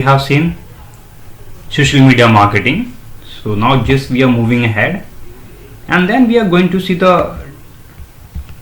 We have seen social media marketing. So now just we are moving ahead, and then we are going to see the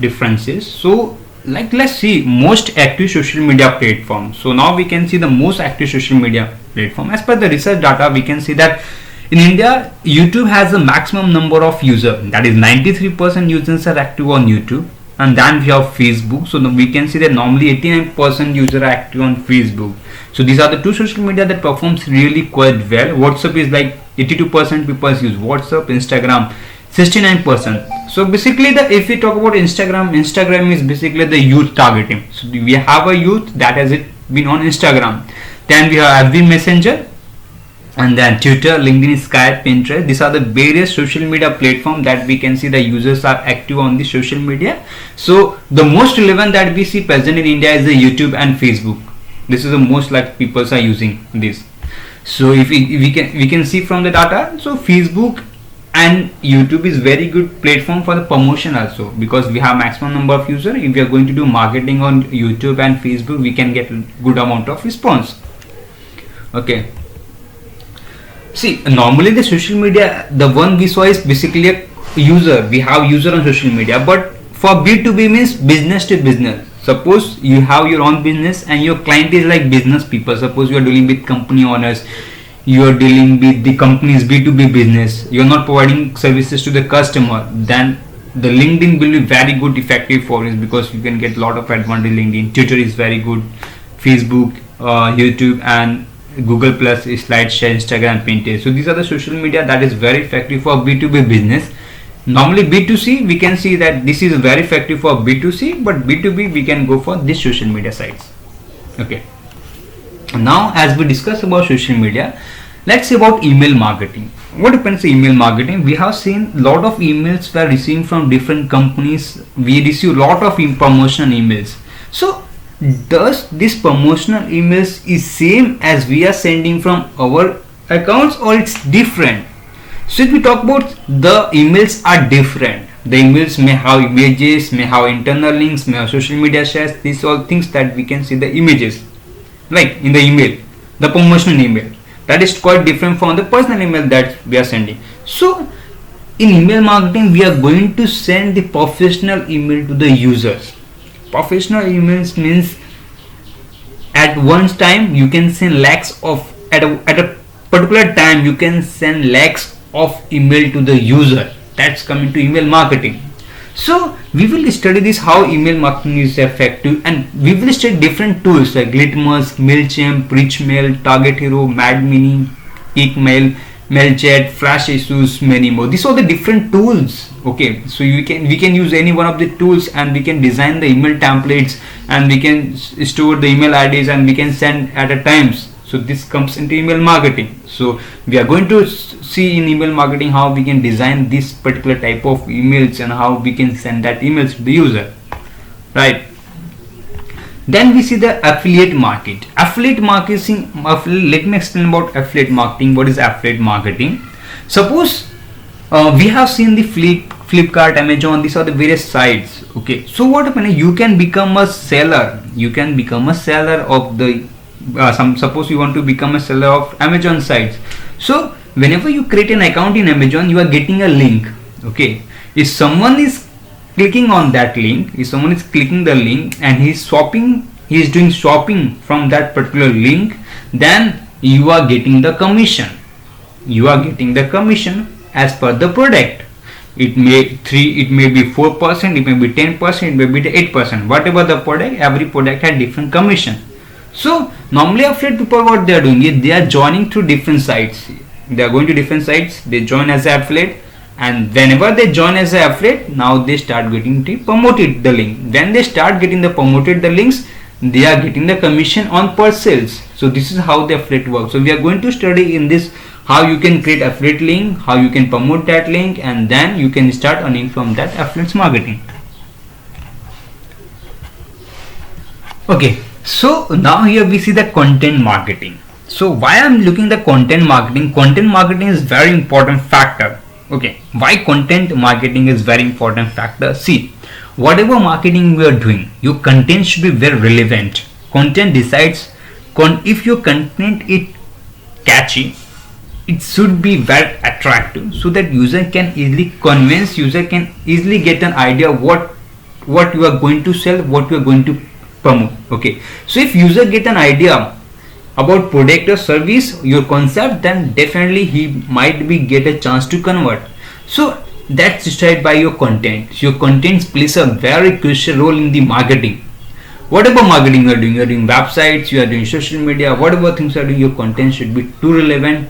differences. So let's see most active social media platforms. So now we can see the most active social media platform. As per the research data, we can see that in India, YouTube has the maximum number of users. That is 93% users are active on YouTube. And then we have Facebook. So we can see that normally 89% users are active on Facebook. So these are the two social media that performs really quite well. WhatsApp is like 82% people use WhatsApp. Instagram 69%. So basically, if we talk about Instagram is basically the youth targeting. So we have a youth that has been on Instagram. Then we have FB Messenger, and then Twitter, LinkedIn, Skype, Pinterest. These are the various social media platforms that we can see the users are active on the social media. So the most relevant that we see present in India is the YouTube and Facebook. This is the most like people are using this. So if we can see from the data, so Facebook and YouTube is very good platform for the promotion also, because we have maximum number of users. If we are going to do marketing on YouTube and Facebook, we can get good amount of response. Okay. See, normally the social media, the one we saw is basically a user. We have user on social media, but for B2B means business to business. Suppose you have your own business and your client is like business people. Suppose you are dealing with company owners, you are dealing with the company's B2B business. You are not providing services to the customer. Then the LinkedIn will be very good, effective for it, because you can get a lot of advantage. LinkedIn, Twitter is very good, Facebook, YouTube, and Google Plus, SlideShare, Instagram, Pinterest. So these are the social media that is very effective for B2B business. Normally B2C, we can see that this is very effective for B2C, but B2B we can go for this social media sites. Okay. Now as we discuss about social media, let's see about email marketing. What depends on email marketing? We have seen a lot of emails we are receiving from different companies. We receive a lot of promotional emails. So does this promotional emails is same as we are sending from our accounts, or it's different? So if we talk about, the emails are different. The emails may have images, may have internal links, may have social media shares. These all things that we can see the images, like in the email, the promotional email, that is quite different from the personal email that we are sending. So in email marketing, we are going to send the professional email to the users. Professional emails means at one time you can send lakhs of, at a particular time you can send lakhs of email to the user. That's coming to email marketing. So we will study this, how email marketing is effective, and we will study different tools like Litmus, MailChimp, Richmail, Target Hero, MadMini, Eekmail, MailChat, Flash Issues, many more. These are the different tools. Okay, so we can use any one of the tools, and we can design the email templates, and we can store the email IDs, and we can send at a times. So this comes into email marketing. So we are going to see in email marketing how we can design this particular type of emails and how we can send that emails to the user, right? Then we see the affiliate market. Affiliate marketing. Let me explain about affiliate marketing. What is affiliate marketing? Suppose we have seen the Flipkart, Amazon. These are the various sites. Okay. So what happens? You can become a seller. You can become a seller of the suppose you want to become a seller of Amazon sites. So whenever you create an account in Amazon, you are getting a link. Okay. If someone is clicking on that link, if someone is clicking the link and he is doing shopping from that particular link, then you are getting the commission. You are getting the commission as per the product. It may be 4%, it may be 10%, it may be 8%. Whatever the product, every product has different commission. So normally affiliate people, what they are doing is they are joining through different sites. They are going to different sites, they join as an affiliate, and whenever they join as an affiliate, now they start getting to promoted the link. When they start getting the promoted the links, they are getting the commission on per sales. So this is how the affiliate works. So we are going to study in this how you can create affiliate link, how you can promote that link, and then you can start earning from that affiliate marketing. Okay. So now here we see the content marketing. So why I'm looking the content marketing? Content marketing is very important factor. Okay, why content marketing is very important factor? See, whatever marketing we are doing, your content should be very relevant. Content decides if your content is catchy, it should be very attractive so that user can easily convince, user can easily get an idea what you are going to sell, what you are going to promote. Okay, so if user get an idea about product or service, your concept, then definitely he might be get a chance to convert. So that's decided by your content. Your content plays a very crucial role in the marketing. Whatever marketing you are doing websites, you are doing social media, whatever things you are doing, your content should be too relevant,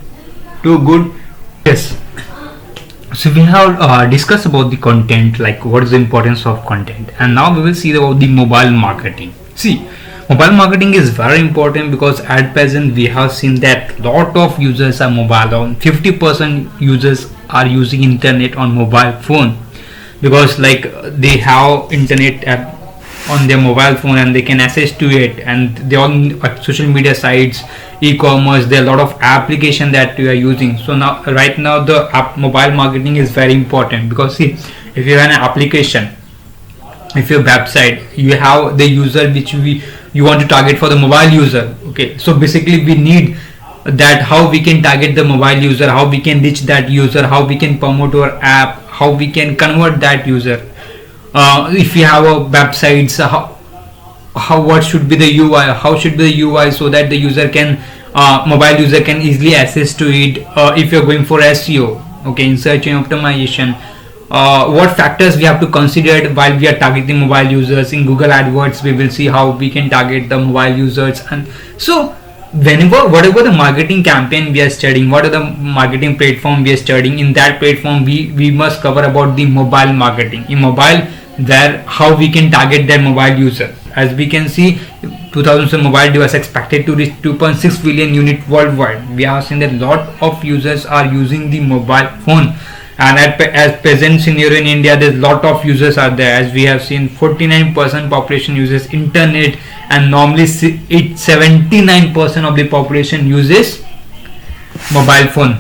too good. Yes. So we have discussed about the content, like what is the importance of content, and now we will see about the mobile marketing. See, mobile marketing is very important because at present we have seen that lot of users are mobile. On 50% users are using internet on mobile phone, because like they have internet app on their mobile phone and they can access to it, and they on social media sites, e-commerce, there are a lot of application that we are using. So now right now the mobile marketing is very important, because see, if you have an application, if your website, you have the user which you want to target for the mobile user. Okay, so basically we need that, how we can target the mobile user, how we can reach that user, how we can promote our app, how we can convert that user. If we have a websites, how what should be the UI, how should be the UI, so that the user can mobile user can easily access to it. If you're going for SEO, okay, in search and optimization, what factors we have to consider while we are targeting mobile users. In Google AdWords we will see how we can target the mobile users. And so whatever the marketing campaign we are studying, what are the marketing platform we are studying, in that platform we must cover about the mobile marketing. In mobile, there how we can target their mobile user. As we can see, 2000 mobile device expected to reach 2.6 billion unit worldwide. We have seen that lot of users are using the mobile phone, and as present scenario in India, there's lot of users are there. As we have seen, 49% population uses internet, and normally 79% of the population uses mobile phone.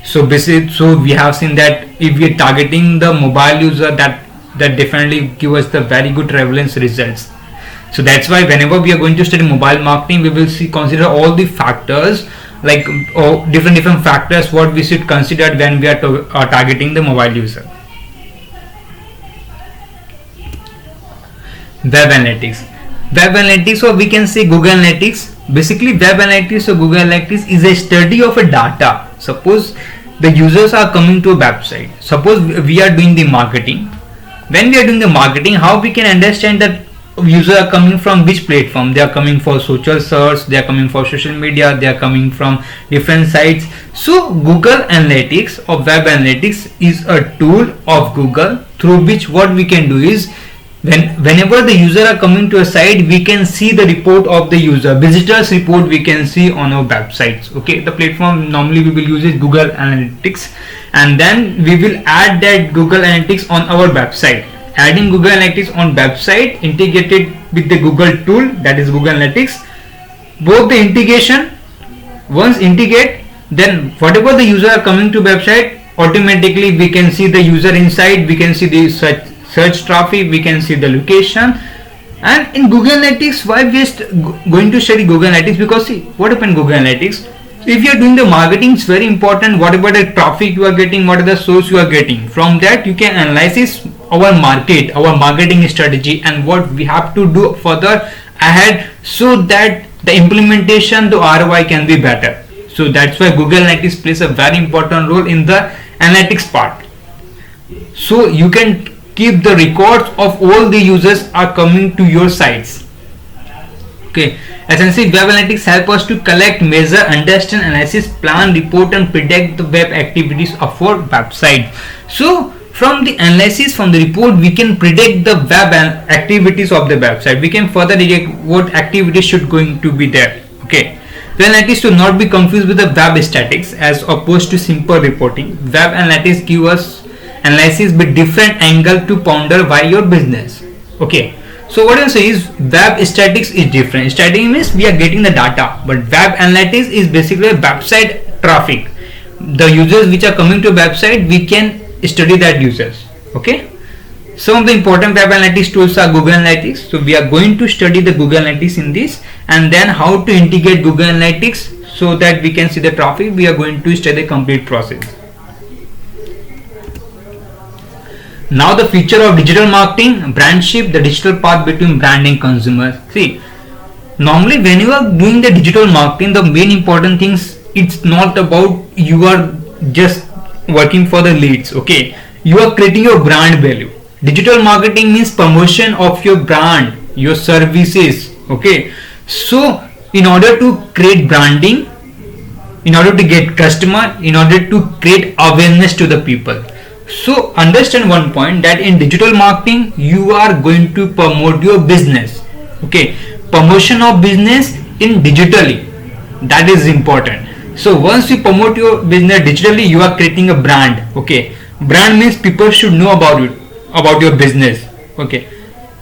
So basically, so we have seen that if we are targeting the mobile user, that definitely give us the very good relevance results. So that's why whenever we are going to study mobile marketing, we will consider all the factors, like different factors what we should consider when we are targeting the mobile user. Web analytics, or we can say Google Analytics. Basically, web analytics or Google Analytics is a study of a data. Suppose the users are coming to a website, suppose we are doing the marketing. When we are doing the marketing, how we can understand that users are coming from which platform? They are coming for social search, they are coming for social media, they are coming from different sites. So Google Analytics or Web Analytics is a tool of Google through which what we can do is, whenever the user are coming to a site, we can see the report of the user, visitors report we can see on our websites. Okay, the platform normally we will use is Google Analytics, and then we will add that Google Analytics on our website. Adding Google Analytics on website integrated with the Google tool, that is Google Analytics, both the integration, once integrate, then whatever the user are coming to website, automatically we can see the user inside, we can see the search traffic, we can see the location. And in Google Analytics, why we are going to study Google Analytics? Because see, what happened in Google Analytics, if you are doing the marketing, it's very important whatever the traffic you are getting, what are the source you are getting. From that you can analyze our market, our marketing strategy, and what we have to do further ahead, so that the implementation, the ROI can be better. So that's why Google Analytics plays a very important role in the analytics part. So you can keep the records of all the users are coming to your sites. Okay, essentially web analytics help us to collect, measure, understand, analysis, plan, report, and predict the web activities of our website. So from the analysis, from the report, we can predict the web activities of the website. We can further predict what activities should going to be there. Okay, web analytics should not be confused with the web statistics as opposed to simple reporting. Web analytics give us analysis with different angle to ponder why your business. Okay, so what I say is web statistics is different. Statistics means we are getting the data, but web analytics is basically a website traffic. The users which are coming to a website, we can study that users. Okay, Some of the important web analytics tools are Google Analytics. So we are going to study the Google Analytics in this, and then how to integrate Google Analytics so that we can see the traffic. We are going to study the complete process. Now the feature of digital marketing, brandship, the digital path between brand and consumer. See, normally when you are doing the digital marketing, the main important things, it's not about you are just working for the leads. Okay, you are creating your brand value. Digital marketing means promotion of your brand, your services. Okay, so in order to create branding, in order to get customer, in order to create awareness to the people. So understand one point, that in digital marketing you are going to promote your business. Okay, promotion of business in digitally, that is important. So once you promote your business digitally, you are creating a brand. Okay, brand means people should know about it, about your business. Okay,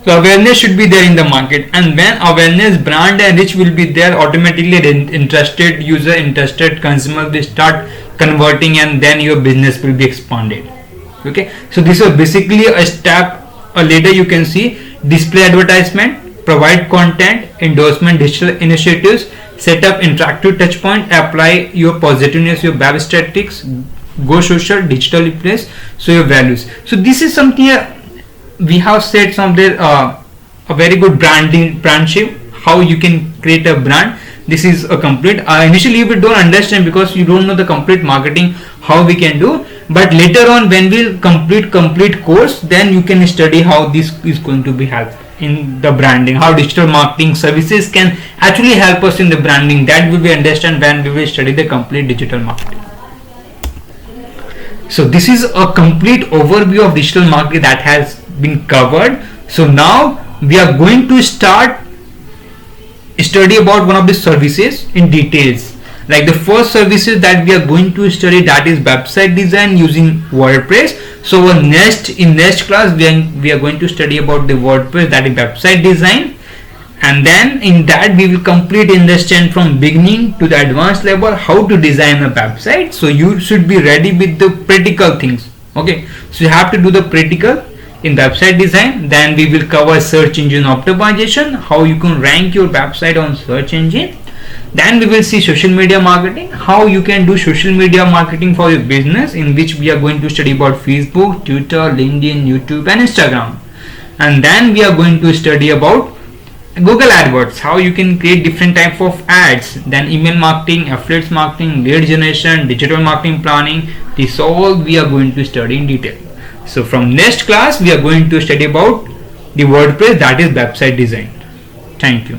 so awareness should be there in the market, and when awareness, brand and reach will be there, automatically interested user, interested consumer will start converting, and then your business will be expanded. Okay, so this is basically a step. Later you can see display advertisement, provide content, endorsement, digital initiatives, set up interactive touch point, apply your positiveness, your web statistics, go social, digital place, so your values. So this is something we have said some there, a very good brand shape, how you can create a brand. This is a complete, initially we don't understand because you don't know the complete marketing, how we can do, but later on when we'll complete course, then you can study how this is going to be helpful in the branding, how digital marketing services can actually help us in the branding. That will be understand when we will study the complete digital marketing. So this is a complete overview of digital marketing that has been covered. So now we are going to start study about one of the services in details. Like the first services that we are going to study, that is website design using WordPress. So in next class we are going to study about the WordPress, that is website design, and then in that we will complete understand from beginning to the advanced level how to design a website. So you should be ready with the practical things. Okay, so you have to do the practical in website design. Then we will cover search engine optimization, how you can rank your website on search engine. Then we will see social media marketing, how you can do social media marketing for your business, in which we are going to study about Facebook, Twitter, LinkedIn, YouTube and Instagram. And then we are going to study about Google AdWords, how you can create different type of ads. Then email marketing, affiliates marketing, lead generation, digital marketing planning. This all we are going to study in detail. So from next class we are going to study about the WordPress, that is website design. Thank you.